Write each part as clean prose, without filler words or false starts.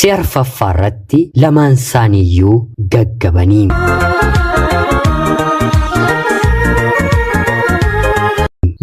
Si'arfaffaarratti lamaan isaaniiyyuu gaggabanii.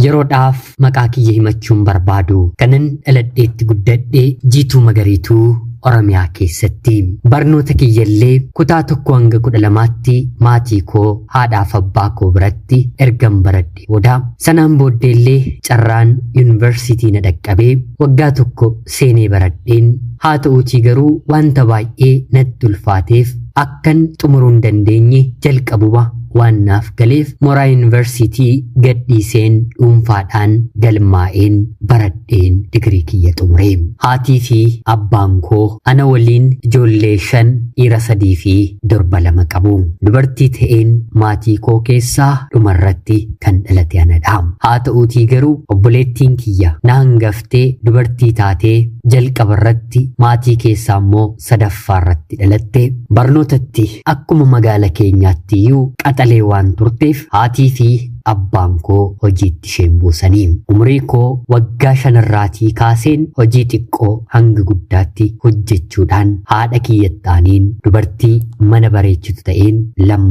Yeroodhaaf maqaa kiyya himachuun barbaadu kanan dhaladheetti guddadhee Jiituu Magariituu Oromiyaa keessatti barnoota kiyyallee kutaa 1 hanga 12tti maatii koo haadhaaf abbaa koo biratti ergan baradhe booda sanaan booddeellee carraan yuunivarsiitii na dhaqqabee waggaa 1 seenee baradheen haa ta'uutii garuu wanta baay'ee natti ulfaateef akkan xumuruu hin dandeenye jalqabuma waan naaf galeef mooraa yuunivarsiitii gadhiiseen dhuunfaadhaan galmaa'een baradheen digirii kiyya xumuree haatii fi abbaan koo ana waliin ijoollee 5 dhiira 3 fi durba 2 qabu dubartii ta'een maatii koo keessaa dhumarratti kan dhalate anadha haa ta'uutii garuu obboleettiin kiyya na hangaftee dubartii taatee jalqabarratti maatii keessaa immoo sadaffaarratti dhalatte barnootatti akkuma magaala keenyaattiyyuu qaxalee waan turteef haatii fi abbaan koo hojiitti isheen buusanii umrii koo waggaa 5 irraatii kaaseen hojii xiqqoo hanga guddaatti hojjechuudhaan haadha kiyyattaaniin dubartii mana bareechitu ta'een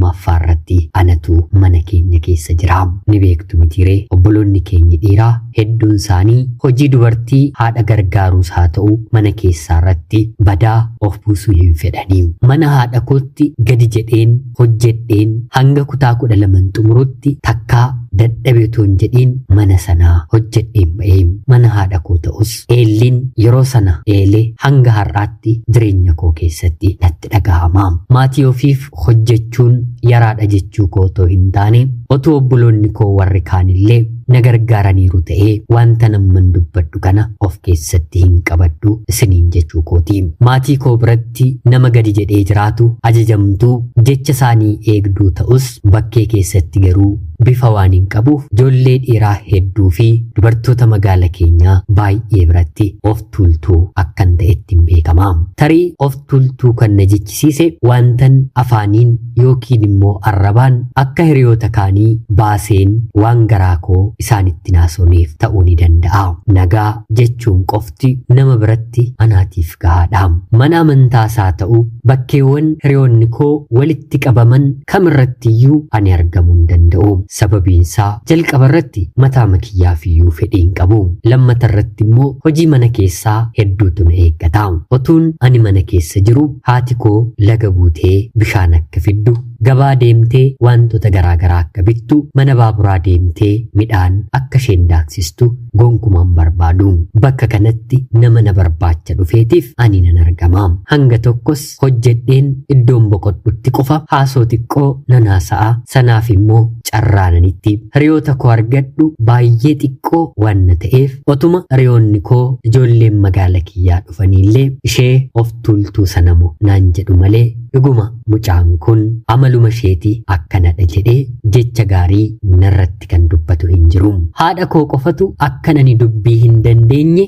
lammaffaarratti anatu mana keenya keessa jira ni beektu mitiiree obboloonni keenya dhiiraa hedduun isaanii hojii dubartii haadha gargaaruus haa ta'u mana keessaarratti badaa of buusuu hin fedhanii mana haadha kootti gadi jedheen hojjedheen hanga kutaa 12 xumurutti takkaa dadhabeetoon jedhiin mana sanaa hojjedheen ba'ee mana haadha koo ta'us eelliin yeroo sana eelee hanga har'aatti jireenya koo keessatti natti dhagahama maatii ofiif hojjechuun yaraadha jechuu koo otoo hin taane otoo obboloonni koo warri kaanillee na gargaaraniiru ta'ee wanta namman dubbadhu kana of keessatti hin qabadhu isiniin jechuu kooti maatii koo biratti nama gadi jedhee jiraatu ajajamtuu jecha isaanii eegduu ta'us bakkee keessatti garuu bifa waan hin qabuuf ijoollee dhiiraa hedduu fi dubartoota magaala keenyaa baay'ee biratti of tuultuu akkan ta'etti hin beekama tarii of tuultuu kan na jechisiise wantan afaaniin yookiin immoo arrabaan akka hiriyoota kaanii baaseen waan garaa koo isaanitti naasoneef ta'uu ni danda'a nagaa jechuun qofti nama biratti anaatiif gahaadha mana amantaasaa ta'u bakkeewwan hiriyoonni koo walitti qabaman kamirrattiyyuu ani argamuu hin danda'u sababiinsaa jalqabarratti mataa makiyyaafiyuu fedhiin qabu lammatarratti immoo hojii mana keessaa hedduutu na eeggata otuun ani mana keessa jiru haati koo laga buutee bishaan akka fiddu gabaa deemtee wantoota garaagaraa akka bittu mana baaburaa deemtee midhaan akka isheen daaksistu gonkumaan barbaadu bakka kanatti nama na barbaacha dhufeetiif ani nan argama hanga tokkos hojjedheen iddoon boqodhutti qofa haasoo xiqqoo nan haasa'a sanaaf immoo carraananitti hiriyoota koo argadhu baay'ee xiqqoo waan na ta'eef otuma hiriyoonni koo ijoolleen magaala kiyyaa dhufaniillee ishee of tuultuu sanamo naan jedhu malee dhuguma mucaan kun amaluma isheetii akkanadha jedhee jecha gaarii narratti kan dubbatu hin jiru haadha koo qofatu akkan ani dubbii hin dandeenye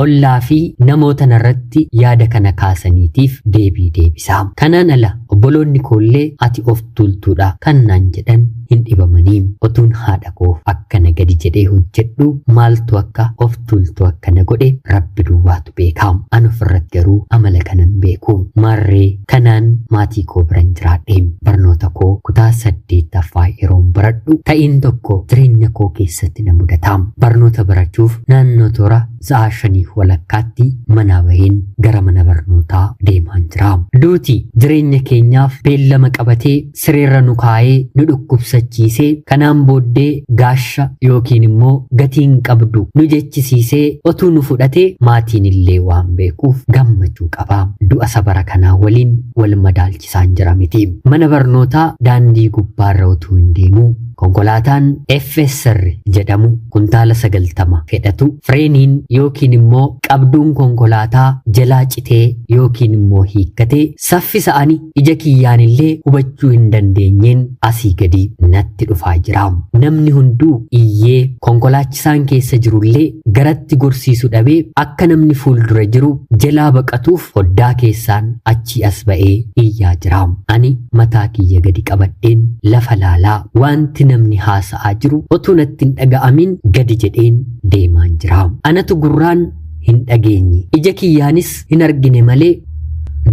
ollaa fi namoota narratti yaada kana kaasaniitiif deebii deebisaa kanaan ala obboloonni koollee ati of tuultuudha kan naan jedhan hin dhibamanii otuun haadha koo akkana gadi jedhee hojjedhu maaltu akka of tuultuu akkana godhe rabbi duwwaatu beeka an ofirratti garuu amala kanan beeku maarree kanaan maatii koo biran jiraadhe barnoota koo kutaa 8ffaa yeroon baradhu ta'iin tokko jireenya koo keessatti na mudata barnoota barachuuf naannoo toora sa'a 5 walakkaatti manaa baheen gara mana barnootaa deemaan jira duuti jireenya keenyaaf beellama qabatee sireerra nu kaa'ee nu dhukkubsachiisee kanaan booddee gaasha yookiin immoo gatiin qabdu nu jechisiisee otuu nu fudhatee maatiin illee waan beekuuf gammachuu qaba du'a sabara kanaa waliin wal madaalchisaan jira miti mana barnootaa daandii gubbaarra utuu hin deemuu konkolaataan FSR jedhamu kuntaala 90 fedhatu fireeniin yookiin immoo qabduun konkolaataa jalaa citee yookiin immoo hiikkatee saffisa ani ija kiyyaan illee hubachuu hin dandeenyeen asii gadi natti dhufaa jira namni hunduu iyyee konkolaachisaan keessa jirullee garatti gorsiisu dhabee akka namni fuuldura jiru jalaa baqatuuf hoddaa keessaan achi as ba'ee iyyaa jira ani mataa kiyya gadi qabadheen lafa laalaa wanti namni haasa'aa jiru otuu natti hin dhaga'amin gadi jedheen deemaan jira anatu gurraan hin dhageenye ija kiyyaanis hin argine malee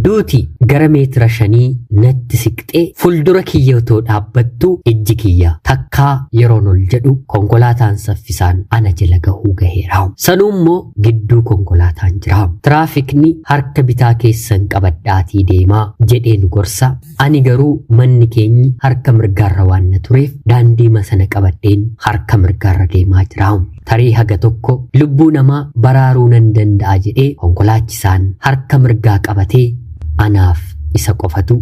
duuti gara meetira 5 natti siqxee fuuldura kiyya otoo dhaabbattu ijji kiyya takkaa yeroon ol jedhu konkolaataan saffisaan ana jala gahuu gaheera. Sanuummoo gidduu konkolaataan jira. Tiraafikni harka bitaa keessan qabadhaatii deemaa jedheen gorsa. Ani garuu manni keenyi harka mirgaarra waan na tureef daandii sana qabadheen harka mirgaarra deemaa jira. Tarii haga tokko lubbuu namaa baraaruu nan danda'a jedhee konkolaachisaan harka mirgaa qabatee anaaf isa qofatu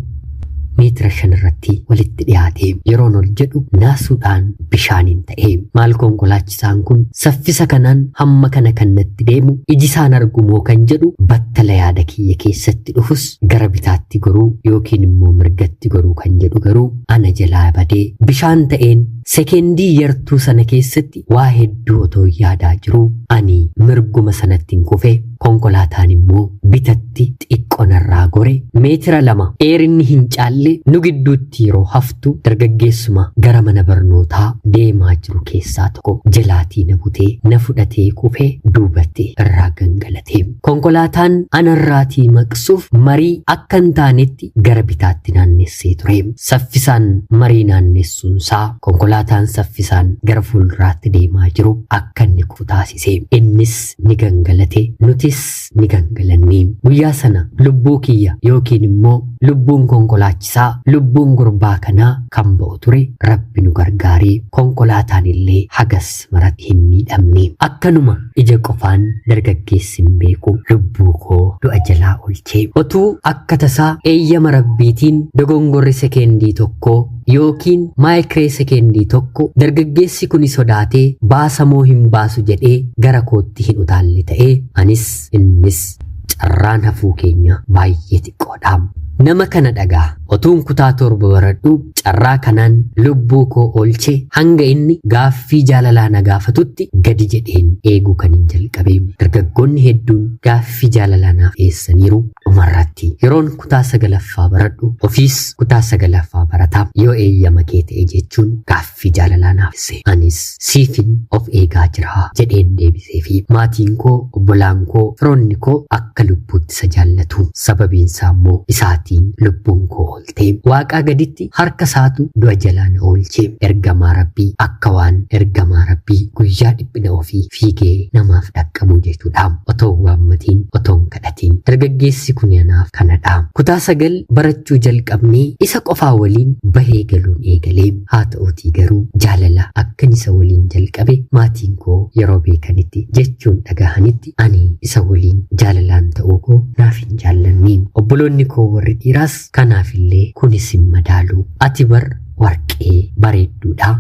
meetira 5 irratti walitti dhiyaatee yeroon ol jedhu naasuudhaan bishaaniin ta'ee maal konkolaachisaan kun saffisa kanaan hamma kana kannatti deemu ijisaan argumoo kan jedhu battala yaada kiyya keessatti dhufus gara bitaatti goruu yookiin immoo mirgatti goruu kan jedhu garuu ana jalaa badee bishaan ta'een sekendii yartuu sana keessatti waa hedduu otoo yaadaa jiru ani mirguma sanatti kufee konkolaataan immoo bitatti xiqqoonarraa gore meetira 2 dheerinni hin caalle nu gidduutti yeroo haftu dargaggeessuma gara mana barnootaa deemaa jiru keessaa tokko jalaatii na butee na fudhatee kufee duubatti irraa gangalatee konkolaataan anarraatii maqsuuf marii akka hin taanetti gara bitaatti naannessee ture. Saffisaan marii naannessuunsaa konkolaataan saffisaan gara fuulduraatti deemaa jiru akka inni kufu taasise. Innis ni gangalate nutis ni gangalanne. Guyyaa sana lubbuu kiyya yookiin immoo lubbuun konkolaachisaa lubbuun gurbaa kanaa kan ba'u ture rabbi nu gargaaree konkolaataan illee hagas maratti hin miidhamne. Akkanuma ija qofaan dargaggeessi hin beeku lubbuu koo du'a jalaa oolchee otuu akka tasaa eeyyama rabbiitiin dogongorri sekendii tokko yookiin maayikiree sekendii tokko dargaggeessi kun sodaatee baasamoo hin baasu jedhee gara kootti hin utaalle ta'ee anis innis carraan hafuu keenya baay'ee xiqqoodha. Nama kana dhagaa otuun kutaa 7 baradhu carraa kanaan lubbuu koo oolchee hanga inni gaaffii jaalalaa na gaafatutti gadi jedheen eeguu kan hin jalqabe. Dargaggoonni hedduun gaaffii jaalalaa naaf dhiyeessaniiru dhumarratti yeroon kutaa 9ffaa baradhu ofiis kutaa 9ffaa barataa yoo eeyyama kee ta'e jechuun gaaffii jaalalaa naaf dhiyeesse. Anis siifin of eegaa jira jedheen deebisee fi maatiin koo obbolaan koo firoonni koo akka lubbuutti isa jaallatu sababiinsaa immoo isaati lubbuun koo oolte waaqaa gaditti harka isaatu du'a jalaa na oolche. Ergamaa rabbii akka waan ergamaa rabbii guyyaa dhiphina ofii fiigee namaaf dhaqqabu jechuudha. Otoo waammatiin otoon kadhatiin dargaggeessi kun anaaf kanadha. Kutaa 9 barachuu jalqabnee isa qofaa waliin bahee galuun eegalee haa ta'uutii garuu jaalala akkan isa waliin jalqabe maatiin koo yeroo beekanitti jechuun dhagahanitti ani isa waliin jaalalaan ta'uu koo naaf hin jaallanne. Obboloonni koo warri dhiiraas kanaafillee kunis hin madaalu ati bar warqee bareedduudha.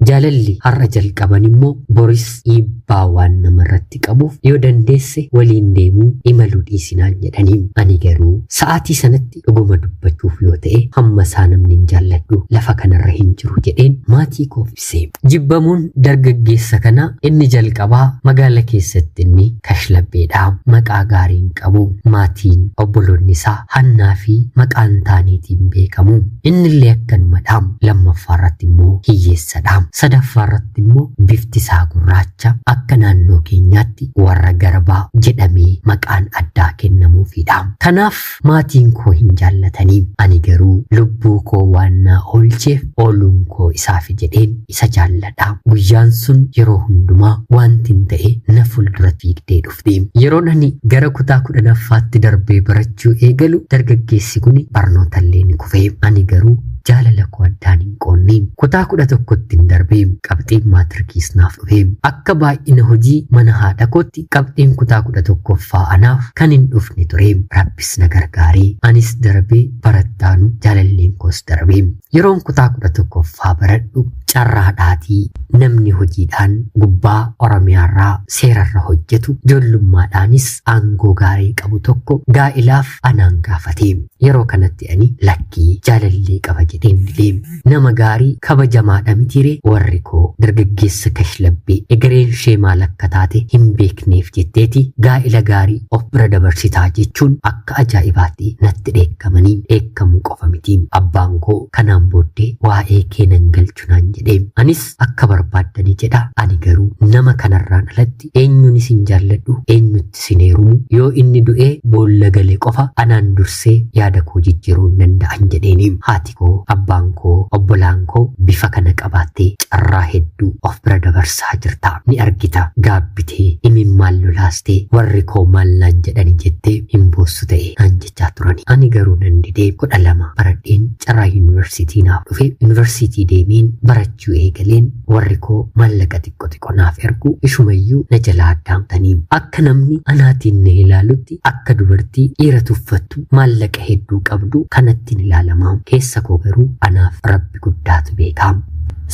Jaalalli har'a jalqaban immoo boris dhiibbaa waan namarratti qabuuf yoo dandeesse waliin deemuu imaluu dhiisinaan jedhaniin ani garuu sa'aatii sanatti dhuguma dubbachuuf yoo ta'e hamma isaa namni hin jaalladhu lafa kanarra hin jiru jedheen maatii koo ibsee. Jibbamuun dargaggeessa kana inni jalqabaa magaala keessatti inni kashlabbeedha. Maqaa gaariin qabu maatiin obboloonni isaa hannaa fi maqaan taaniitiin beekamu. Innillee akkanumadha. Lammaffaarratti immoo hiyyeessadha. Sadaffaarratti immoo bifti isaa gurraacha akka naannoo keenyaatti warra garbaa jedhamee maqaan addaa kennamuufidha. Kanaaf maatiin koo hin jaallatanii ani garuu lubbuu koo waan na oolcheef ooluun koo isaaf jedheen isa jaalladha. Guyyaan sun yeroo hundumaa wanti ta'e na fuuldura fiigdee dhufte. Yeroon ani gara kutaa 10ffaatti darbee barachuu eegalu dargaggeessi kun barnootaallee ni kufee. Ani garuu jaalala koo addaan hin qoonne. Kutaa 11tti darbee qabxiin maatrikiis naaf dhufe. Akka baay'ina hojii mana haadha kootti qabxiin kutaa 11ffaa anaaf kan hin dhufne ture. Rabbis na gargaaree anis darbee barattaanu jaalalleen koos darbee. Yeroon kutaa 11ffaa baradhu carraadhaatii namni hojiidhaan gubbaa Oromiyaarraa seerarra hojjetu ijoollummaadhaanis aangoo gaarii qabu tokko gaa'ilaaf anaan gaafate. Yeroo kanatti ani lakkii jaalallee qaba jedheen dileem. Nama gaarii kabajamaadha mitiire warri koo dargaggeessa kashlabbee egereen ishee maal akka taate hin beekneef jetteeti gaa'ila gaarii of bira dabarsitaa jechuun akka ajaa'ibaatti natti dheekkamanii dheekkamuu qofa miti. Abbaan koo kanaan booddee waa'ee kee nan galchu naan jedhee anis akka barbaaddanii jedha ani garuu nama kanarraan alatti eenyuun isin jaalladhu eenyutti isin heerumu yoo inni du'ee boolla galee qofa anaan dursee yaada koo jijjiiruu hin danda'an jedheeni haati koo abbaan koo obbolaan koo bifa kana qabaattee carraa hedduu of bira dabarsaa jirta ni argita gaabbitee imimmaan lolaastee warri koo maal naan jedhani jettee hin boossu ta'e naan jechaa turani ani garuu nan didee 12 baradheen carraa yuunivarsiitii naaf dhufe yuunivarsiitii deemeen barachuu eegaleen warri koo maallaqa xiqqoo naaf ergu ishumayyuu na jalaa addaamtanii akka namni anaatiin na ilaalutti akka dubartii dhiira tuffattu maallaqa hedduu qabdu kanatti ni ilaalamaa keessa koo garuu anaaf rabbi guddaatu beekaam.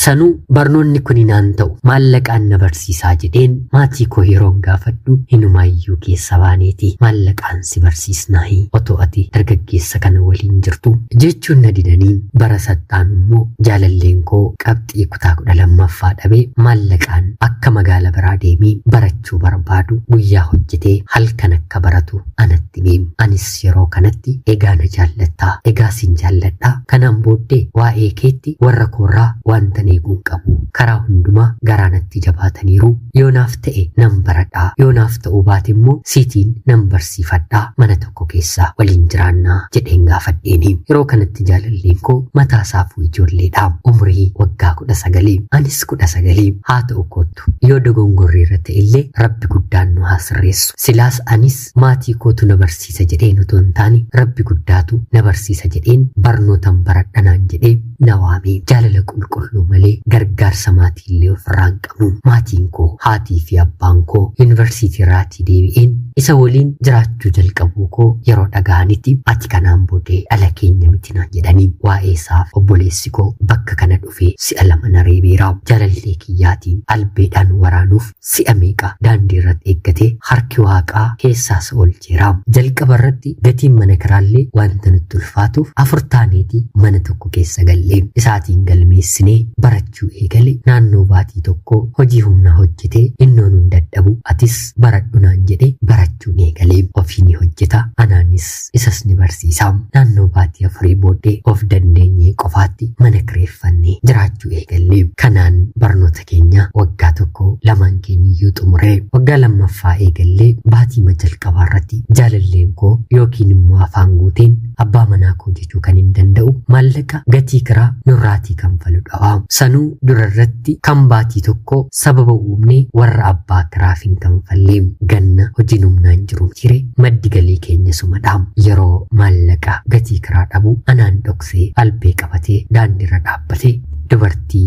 Sanuu barnoonni kun naan ta'u maallaqaan na barsiisaa jedheen maatii koo yeroon gaafadhu hinumaayyuu keessa baaneeti maallaqaan si barsiisnaahi otoo ati dargaggeessa kana waliin jirtu jechuun na didanii bara sattaan immoo jaalalleen koo qabxii kutaa 12ffaa dhabee maallaqaan akka magaala biraa deemee barachuu barbaadu guyyaa hojjetee halkan akka baratu anatti beem anis yeroo kanatti egaa na jaallattaa egaa sin jaalladhaa kanaan booddee waa'ee keetti warra koorraa wanta eeguun qabu karaa hundumaa garaanatti jabaataniiru yoonaaf ta'e nan baradhaa yoonaaf ta'uu baate immoo siitiin nan barsiifadhaa mana tokko keessaa waliin jiraannaa jedheen gaafadheeni yeroo kanatti jaalalleen koo mataa isaafuu ijoolleedhaa umrii waggaa 19 anis 19 haa ta'u kootu yoo dogongorrii irra ta'e illee rabbi guddaan nu haa sirreessu silaas anis maatii kootu na barsiisa jedheen otoo hin taane rabbi guddaatu na barsiisa jedheen barnootan baradhanaan jedhee na waamee jaalala qulqulluu malee gargaarsa maatiillee ofirraa hin qabu maatiin koo haatii fi abbaan koo yuunivarsiitii irraatii deebi'een isa waliin jiraachuu jalqabuu koo yeroo dhaga'anitti ati kanaan booddee dhala keenya miti naan jedhanii waa'ee isaaf obboleessi koo bakka kana dhufee si'a 2 na reebeeraa jaalallee kiyyaatiin albeedhaan waraanuuf si'a meeqa daandii irratti eeggatee harki waaqaa keessaas oolcheeraa jalqaba irratti gatiin mana kiraallee wanta nutti ulfaatuuf 4 taaneetii mana tokko keessa gallee isaatiin galmeessinee barachuu eegale naannoo baatii tokko hojii humna hojjetee innoon hin dadhabu atis baradhu naan jedhe barachuun eegalee ofii ni hojjeta anaanis isas ni barsiisa naannoo baatii 4 booddee of dandeenyee qofaatti mana kireeffannee jiraachuu eegalle kanaan barnoota keenya waggaa tokko lamaan keenyiyyuu xumuree waggaa lammaffaa eegallee baatii jalqabaa irratti jaalalleen koo yookiin immoo afaan guuteen abbaa manaa koo jechuu kan hin danda'u maallaqa gatii kiraa nurraatii kanfalu dha sanuu durarratti kan baatii tokko sababa uumnee warra abbaa kiraaf hin kanfallee ganna hojiin humnaan jiru tire maddi galii keenya sumadhaam yeroo maallaqa gatii kiraa dhabu anaan dhoksee albee qabatee daandiirra dhaabbatee dubartii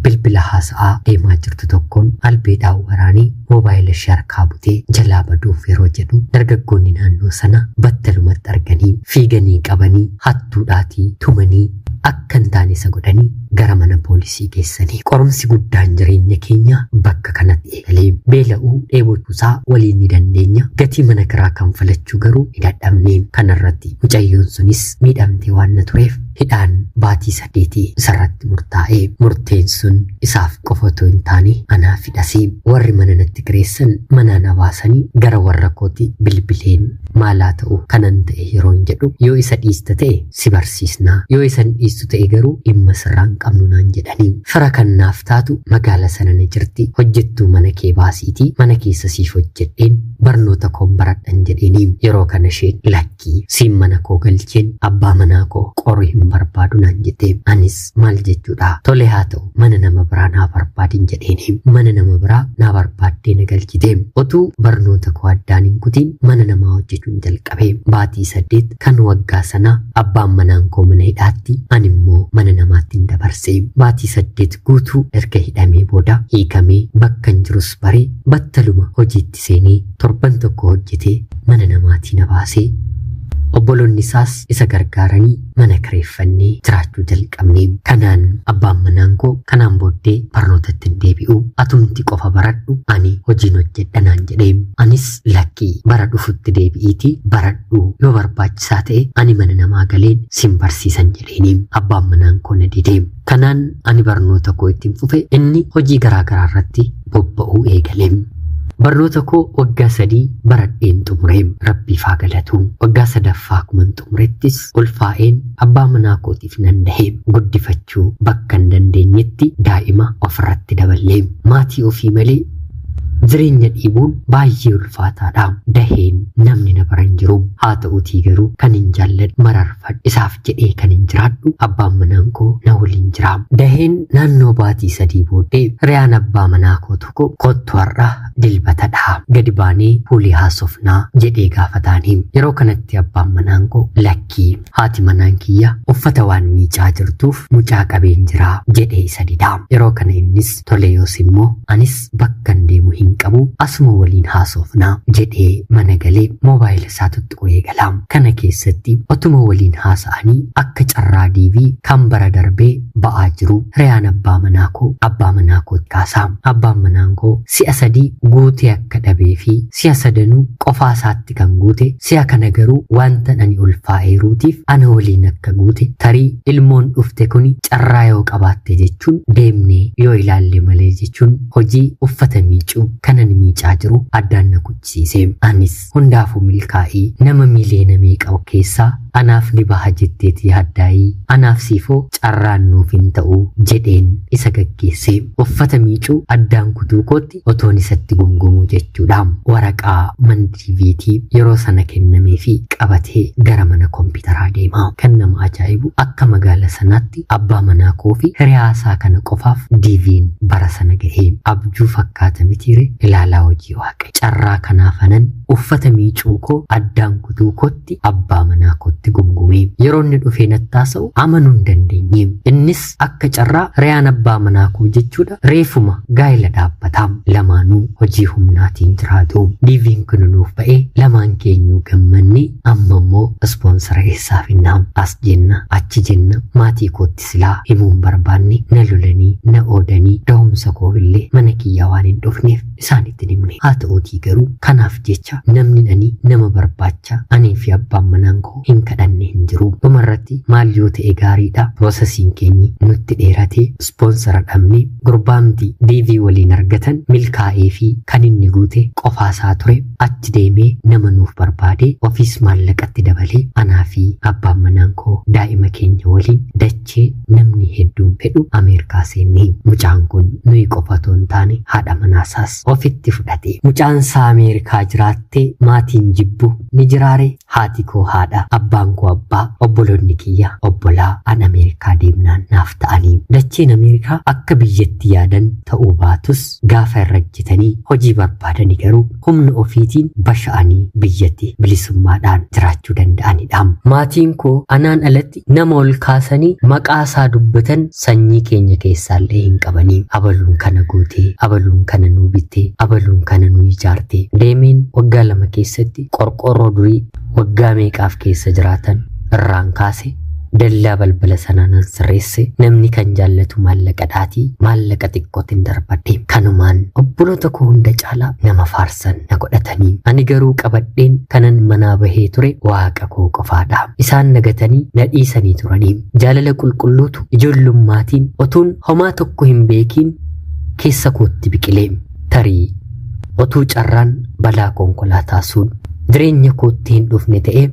bilbila haasa'aa deemaa jirtu tokkoon albeedhaan waraanii moobaayila ishee harkaa butee jalaa baduuf yeroo jedhu dargaggoonni naannoo sana battalumatti arganii fiiganii qabanii hattuudhaatii tumanii akka hin taane isa godhanii gara mana poolisii geessanii qorumsi guddaan jireenya keenya bakka kanatti eegalee beela'uu dheebotuusaa waliin ni dandeenya gatii mana kiraa kanfalachuu garuu hin dadhabne kanarratti mucayyoon sunis miidhamtee waan na tureef hidhaan baatii 8 isarratti murtaa'ee murteen sun isaaf qofa otoo hin taane anaaf hidhasee warri mana natti kireessan manaa na baasanii gara warra kooti bilbileen maalaa ta'u kanan ta'e yeroon jedhu yoo isa dhiista ta'e si barsiisnaa yoo isa dhiistu ta'e garuu dhimma sirraan qabnu naan jedhanii fira kannaaf taatu magaala sana na jirti hojjettuu mana kee baasiitii mana keessa siif hojjedheen barnoota koon baradhan jedheeni yeroo kana isheen lakkii siin mana koo galcheen abbaa manaa koo qoruu hin barbaadu naan jette anis maal jechuudha tole haa ta'u mana nama biraa naa barbaadin jedheeni mana nama biraa naa barbaaddee na galchite otuu barnoota koo addaan hin kutiin mana namaa hojjechuun jalqabe baatii 8 kan waggaa sana abbaan manaan koo mana hidhaatti ani immoo mana namaatti hin dabarse baatii 8 guutuu erga hidhamee booda hiikamee bakka hin jirus baree battaluma hojiitti seenee torban tokko hojjetee mana namaatii na baasee obboloonni isaas isa gargaaranii mana kireeffannee jiraachuu jalqabne kanaan abbaan manaan koo kanaan booddee barnootatti hin deebi'u atumti qofa baradhu ani hojiin hojjedha naan jedhee anis lakkii bara dhufutti deebi'iitii baradhu yoo barbaachisaa ta'e ani mana namaa galeen sin barsiisan jedheeni abbaan manaan koo na didee kanaan ani barnoota koo ittiin fufe inni hojii garaagaraa irratti bobba'uu eegale barnoota koo waggaa 3 baradheen xumureem rabbii faa galatu waggaa 3ffaa kuman xumurettis ulfaa'een abbaa manaa kootiif nan daheem guddifachuu bakka hin dandeenyetti daa'ima ofirratti daballeem maatii ofii malee jireenya dhiibuun baay'ee ulfaataadha daheen namni na baran jiru haa ta'uutii garuu kan hin jaalladhu mararfadhu isaaf jedhee kan hin jiraadhu abbaan manaa koo na waliin jira daheen naannoo baatii 3 booddee riyaan abbaa manaa koo tokko kottu har'a dilbatadha gadi baanee fuulii haasofnaa jedhee gaafataanii yeroo kanatti abbaan manaa koo lakkii haati manaa kiyya uffata waan miicaa jirtuuf mucaa qabeen jira jedhee isa didaa yeroo kana innis tole yoos immoo anis bakka deemu hin qabu asuma waliin haasofnaa jedhee mana galee moobaayila isaa tuttuquu eegalaam kana keessatti otuma waliin haasa'anii akka carraa diivii kan bara darbee ba'aa jiru riyaan abbaa manaa koo kaasaam abbaan manaa koo si'a 3 guutee akka dhabee fi si'a 3 qofaa isaatti kan guute si'a kana garuu wanta ani ulfaa'eeruutiif ana waliin akka guute tarii ilmoon dhufte kuni carraa yoo qabaatte jechuun deemnee yoo ilaalle malee jechuun hojii uffata miicuu kanan miicaa jiru addaan na kuchisiise anis hundaafuu milkaa'ii nama miileena meeqa keessaa anaaf dibaha jetteeti yaaddaayii anaaf siifoo carraan nuuf hin ta'u jedheen isa gaggeesse uffata miicuu addaan kutuu kootti otoon isatti gungumuu jechuudha waraqaa mandiiviitii yeroo sana kennamee fi qabatee gara mana kompiitaraa deema kan nama ajaa'ibu akka magaala sanaatti abbaa manaa koo fi hiriyaasaa kana qofaaf diiviin bara sana gahee abjuu fakkaata mitiire ilaalaa hojii waaqa carraa kanaafanan uffata miicuu koo addaan kutuu kootti abbaa manaa kootti gungumee yeroo inni dhufee nattaasa'u amanuu hin dandeenye innis akka carraa riyaan abbaa manaa koo jechuudha reefuma gaa'ela dhaabbataam lamaanuu hojii humnaatiin jiraatu diiviin kun nuuf ba'ee lamaan keenyuu gammanni amma immoo ispoonsara eessaaf hinnaam as jenna achi jenna maatii kootti silaa himuun barbaanne na lolanii na oodanii da'umsa koo illee mana kiyyaa waan hin dhufneef isaanitti himne haa ta'uutii garuu kanaaf jecha namni ani nama barbaachaanii fi abbaan manaa koo hin kadhanne hin jiru dhumarratti maal yoo ta'e gaariidha piroosesiin keenyi nutti dheeratee ispoonsara dhabne gurbaamti diivii waliin argatan milkaa'ee fi kan inni guute qofaasaa ture achi deemee nama nuuf barbaade ofiis maallaqatti dabalee anaa fi abbaan manaa koo daa'ima keenya waliin dachee namni hedduun fedhu Ameerikaa seenne mucaan kun nuyi qofa otoo hin taane haadha manaasaas ofitti fudhate mucaan isaa Ameerikaa jiraattee maatiin jibbu ni jiraare haati koo haadha abbaan koo abbaa obboloonni kiyya obbolaa an Ameerikaa deemnaan naaf ta'anii dacheen Ameerikaa akka biyyatti yaadan ta'uu baatus gaafa irrajjitanii hojii barbaadanii garuu humna ofiitiin basha'anii biyyatti bilisummaadhaan jiraachuu danda'anidha maatiin koo anaan alatti nama ol kaasanii maqaa isaa dubbatan sanyii keenya keessaallee hin qabanii abaluun kana guutee abaluun kana nuu bittee abaluun kana nuu ijaarte deemeen waggaa 2 keessatti qorqorroo durii waggaa meeqaaf keessa jiraatan irraan kaase dallaa balbala sanaan sirreesse namni kan jaallatu maallaqa dhaatii maallaqa xiqqootiin darbadhe kanumaan obboloota koo hunda caalaa nama faarsan na godhatanii ani garuu qabadheen kanan manaa bahee ture waaqa koo qofaadha isaan nagatanii na dhiisanii turanii jaalala qulqulluutu ijoollummaatiin otuun homaa tokko hin beekiin keessa kootti biqilee tarii otuu carraan balaa konkolaataa sun jireenya kootti hin dhufne ta'e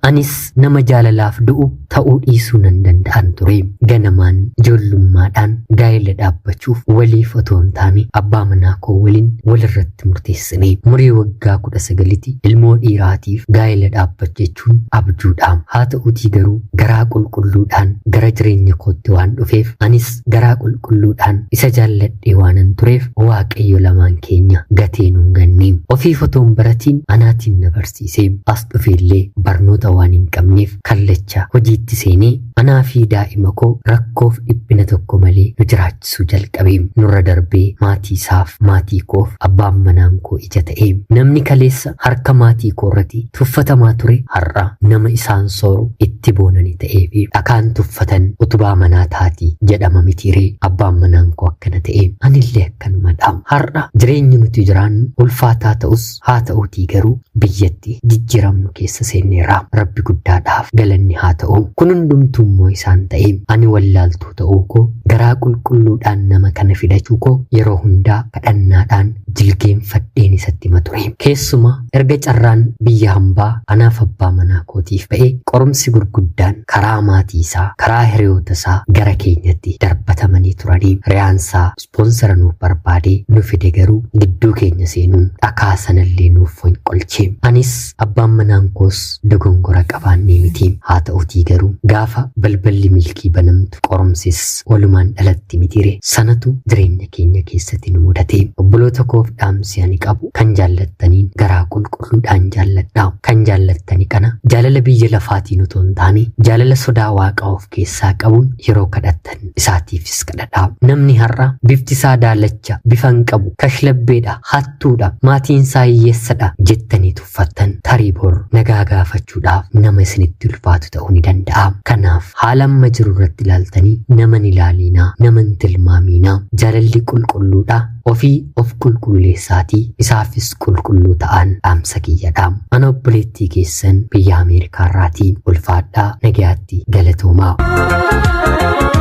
anis nama jaalalaaf du'u ta'uu dhiisuu nan danda'an ture ganamaan ijoollummaadhaan gaa'ela dhaabbachuuf waliif otoo hin taane abbaa manaa koo waliin walirratti murteessine umurii waggaa 19tti ilmoo dhiiraatiif gaa'ela dhaabbachuun abjuudhaan haa ta'uutii garuu garaa qulqulluudhaan gara jireenya kootti waan dhufeef anis garaa qulqulluudhaan isa jaalladhee waanan tureef waaqayyo lamaan keenya gatee nuun ganneem ofiif otoo hin baratiin anaatiin na barsiise as dhufeellee barnoota waan hin qabneef kallacha hojiitti seenee anaa fi daa'ima koo rakkoof dhiphina tokko malee nu jiraachisuu jalqabee nurra darbee maatii isaaf maatii koof abbaan manaa koo ija ta'ee namni kaleessa harka maatii koo irratti tuffatamaa ture har'a nama isaan sooru itti boonanii ta'ee fi dhakaan tuffatan utubaa manaa taati jedhama mitiiree abbaan manaa koo akkana ta'ee anillee akkanumadha har'a jireenyi nuti jiraannu ulfaataa ta'us haa ta'uutii garuu biyyatti jijjiiramnu keessa seenneerra rabbi guddaadhaaf galanni haa ta'u kun hundumtuu immoo isaan ta'e ani wallaaltuu ta'uu koo garaa qulqulluudhaan nama kana fidachuu koo yeroo hundaa kadhannaadhaan jilgeenfadheen isatti mature. Keessuma erga carraan biyya hambaa anaaf abbaa manaa kootiif ba'e qorumsi gurguddaan karaa maatii isaa karaa hiriyoota isaa gara keenyatti darbatamanii turanii riyaansaa ispoonsara nuuf barbaadee nu fide garuu gidduu keenya seenuun dhakaa sanallee nuuf fonqolche. Anis abbaan manaan koos dogongora qabaannee miti. Haa ta'utii garuu gaafa balballi milkii banamtu qorumsis walumaan dhalatti mitire sanatu jireenya keenya keessatti nu mudate. Obboloota koof dhaamsi ani qabu kan jaallattaniin garaa qulqulluudhaan jaalladhaa. Kan jaallattani kana jaalala biyya lafaatiin utuu hin taane jaalala sodaa Waaqaa of keessaa qabuun yeroo kadhattan isaatiifis kadhadhaa. Namni har'a bifti isaa daalacha bifan qabu kashlabbeedha hattuudha maatiin isaa hiyyeessadha jettanii tuffattan tarii bor nagaa gaafachuudhaaf nama isinitti ulfaatu ta'uu ni danda'a. Kanaaf haala amma jiru irratti ilaaltanii nama hin ilaalinaa nama hin tilmaaminaa. Jaalalli qulqulluudha. Ofii of qulqulleessaatii isaafis qulqulluu ta'an dhaamsa kiyyadha. Ana obboleettii keessan biyya Ameerikaa irraatii ulfaadhaa nagayaatti galatoomaa.